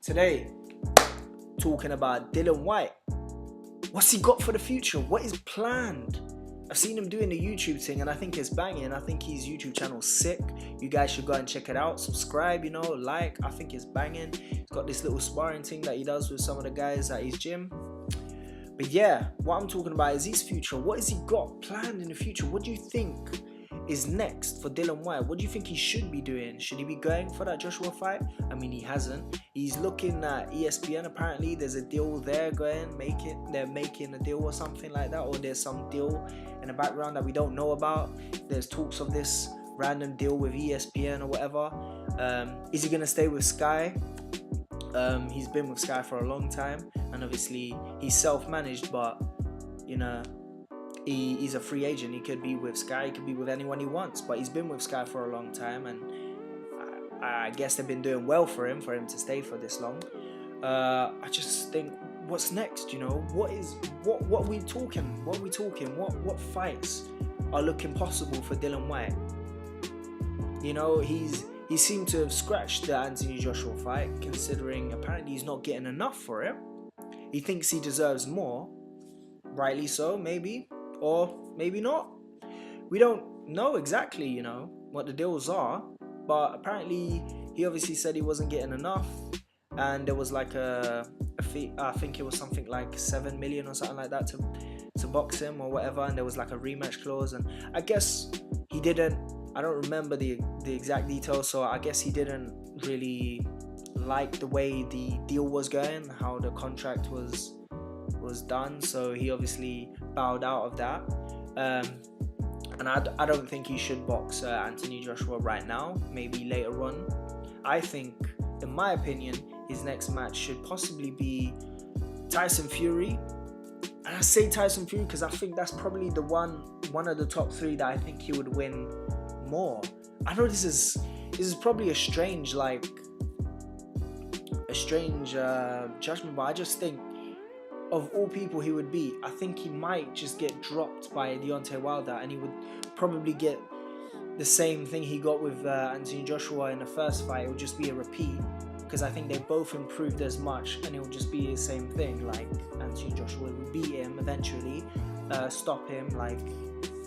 Today, talking about Dillian Whyte. What's he got for the future? What is planned? I've seen him doing the YouTube thing and I think it's banging. I think his YouTube channel's sick. You guys should go and check it out. Subscribe, like. I think it's banging. He's got this little sparring thing that he does with some of the guys at his gym. But yeah, what I'm talking about is his future. What has he got planned in the future? What do you think is next for Dillian Whyte? What do you think he should be doing? Should he be going for that Joshua fight? I mean, he hasn't. He's looking at espn. Apparently there's a deal there going, they're making a deal or something like that, or there's some deal in the background that we don't know about. There's talks of this random deal with espn or whatever. Is he gonna stay with Sky? He's been with Sky for a long time, and obviously he's self-managed, but he's a free agent. He could be with Sky, he could be with anyone he wants, but he's been with Sky for a long time, and I guess they've been doing well for him to stay for this long. I just think, what's next? What are we talking? What fights are looking possible for Dillian Whyte? He seemed to have scratched the Anthony Joshua fight, considering apparently he's not getting enough for it. He thinks he deserves more, rightly so, maybe, or maybe not. We don't know exactly, what the deals are, but apparently he obviously said he wasn't getting enough, and there was like a fee. I think it was something like 7 million or something like that to box him or whatever, and there was like a rematch clause, and I guess he didn't. I don't remember the exact details, so I guess he didn't really like the way the deal was going, how the contract was done, so he obviously bowed out of that. And I don't think he should box Anthony Joshua right now, maybe later on. I think, in my opinion, his next match should possibly be Tyson Fury. And I say Tyson Fury because I think that's probably the one of the top three that I think he would win more. I know this is probably a strange judgment, but I just think of all people he would beat, I think he might just get dropped by Deontay Wilder, and he would probably get the same thing he got with Anthony Joshua in the first fight. It would just be a repeat, because I think they both improved as much, and it would just be the same thing. Like, Anthony Joshua would beat him eventually, stop him, like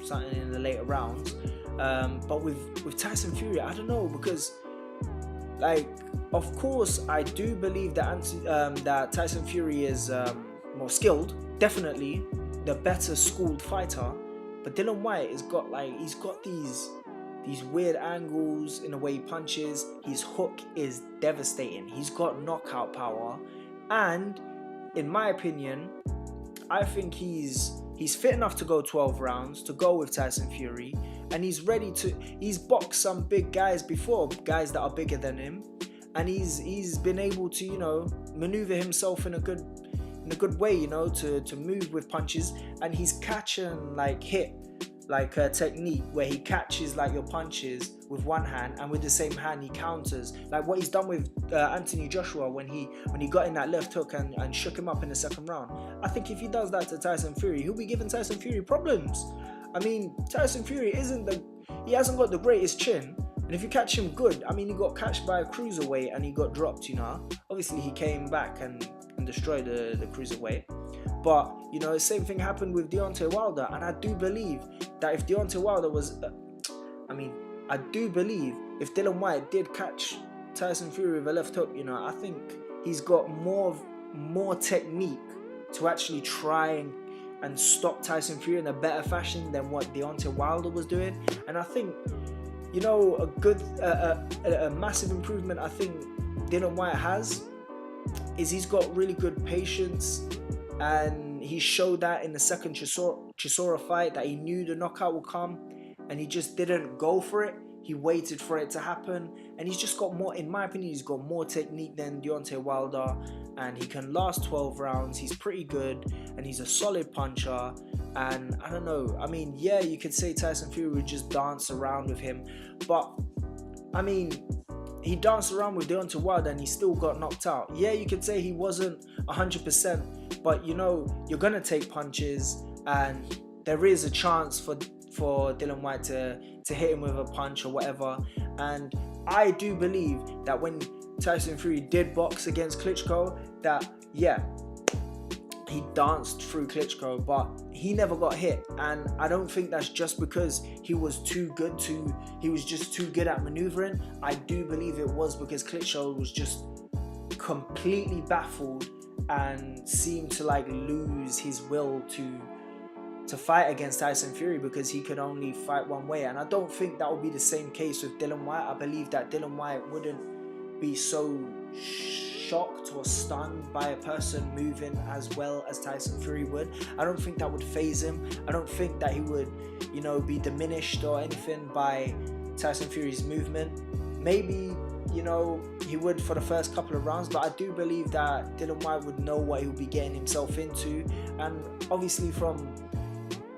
something in the later rounds. But with Tyson Fury, I don't know, because of course I do believe that Tyson Fury is more skilled, definitely the better schooled fighter, but Dillian Whyte has got he's got these weird angles in the way he punches. His hook is devastating. He's got knockout power, and in my opinion, I think he's fit enough to go 12 rounds, to go with Tyson Fury, and he's boxed some big guys before, guys that are bigger than him, and he's been able to maneuver himself in a good way, to move with punches, and he's catching hit a technique where he catches your punches with one hand, and with the same hand he counters, like what he's done with Anthony Joshua when he got in that left hook and shook him up in the second round. I think if he does that to Tyson Fury, he'll be giving Tyson Fury problems. I mean, Tyson Fury he hasn't got the greatest chin, and if you catch him good, I mean, he got catched by a cruiserweight and he got dropped. Obviously he came back and destroyed the cruiserweight. But the same thing happened with Deontay Wilder, and I do believe that if Deontay Wilder was, I do believe if Dillian Whyte did catch Tyson Fury with a left hook, I think he's got more technique to actually try and stop Tyson Fury in a better fashion than what Deontay Wilder was doing. And I think, a massive improvement I think Dillian Whyte has is he's got really good patience, and he showed that in the second Chisora fight, that he knew the knockout would come and he just didn't go for it. He waited for it to happen, and he's just got more, in my opinion, he's got more technique than Deontay Wilder, and he can last 12 rounds. He's pretty good, and he's a solid puncher. And I don't know, I mean, yeah, you could say Tyson Fury would just dance around with him, but I mean, he danced around with Deontay Wilder and he still got knocked out. Yeah, you could say he wasn't 100%, but you're gonna take punches, and there is a chance for Dillian Whyte to hit him with a punch or whatever. And I do believe that when Tyson Fury did box against Klitschko, that yeah, he danced through Klitschko, but he never got hit. And I don't think that's just because he was just too good at maneuvering. I do believe it was because Klitschko was just completely baffled and seemed to like lose his will to fight against Tyson Fury, because he could only fight one way. And I don't think that would be the same case with Dillian Whyte. I believe that Dillian Whyte wouldn't be so shocked or stunned by a person moving as well as Tyson Fury would. I don't think that would faze him. I don't think that he would, you know, be diminished or anything by Tyson Fury's movement. Maybe, you know, he would for the first couple of rounds, but I do believe that Dillian Whyte would know what he would be getting himself into. And obviously from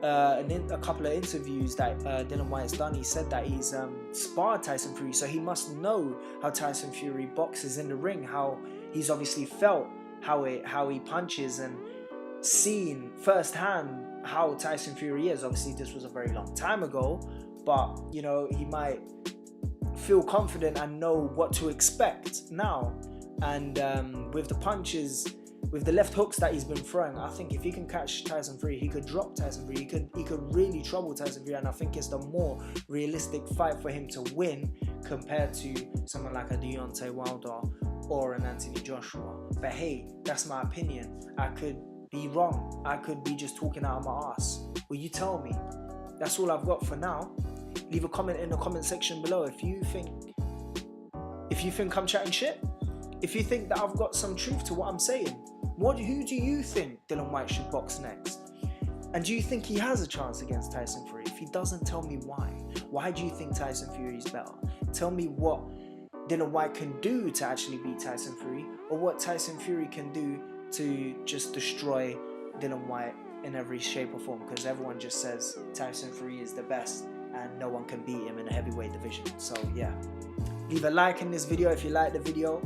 a couple of interviews that Dillian Whyte's done, he said that he's sparred Tyson Fury, so he must know how Tyson Fury boxes in the ring, how he's obviously felt how he punches and seen firsthand how Tyson Fury is. Obviously this was a very long time ago, but you know, he might feel confident and know what to expect now. And with the punches, with the left hooks that he's been throwing, I think if he can catch Tyson Fury, he could drop Tyson Fury. He could really trouble Tyson Fury, and I think it's the more realistic fight for him to win compared to someone like a Deontay Wilder or an Anthony Joshua. But hey, that's my opinion. I could be wrong. I could be just talking out of my ass. Well, you tell me. That's all I've got for now. Leave a comment in the comment section below if you think I'm chatting shit. If you think that I've got some truth to what I'm saying. Who do you think Dillian Whyte should box next? And do you think he has a chance against Tyson Fury? If he doesn't, tell me why. Why do you think Tyson Fury is better? Tell me what Dillian Whyte can do to actually beat Tyson Fury, or what Tyson Fury can do to just destroy Dillian Whyte in every shape or form, because everyone just says Tyson Fury is the best and no one can beat him in the heavyweight division. So yeah, leave a like in this video if you like the video.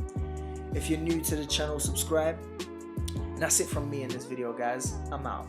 If you're new to the channel, subscribe. And that's it from me in this video, guys. I'm out.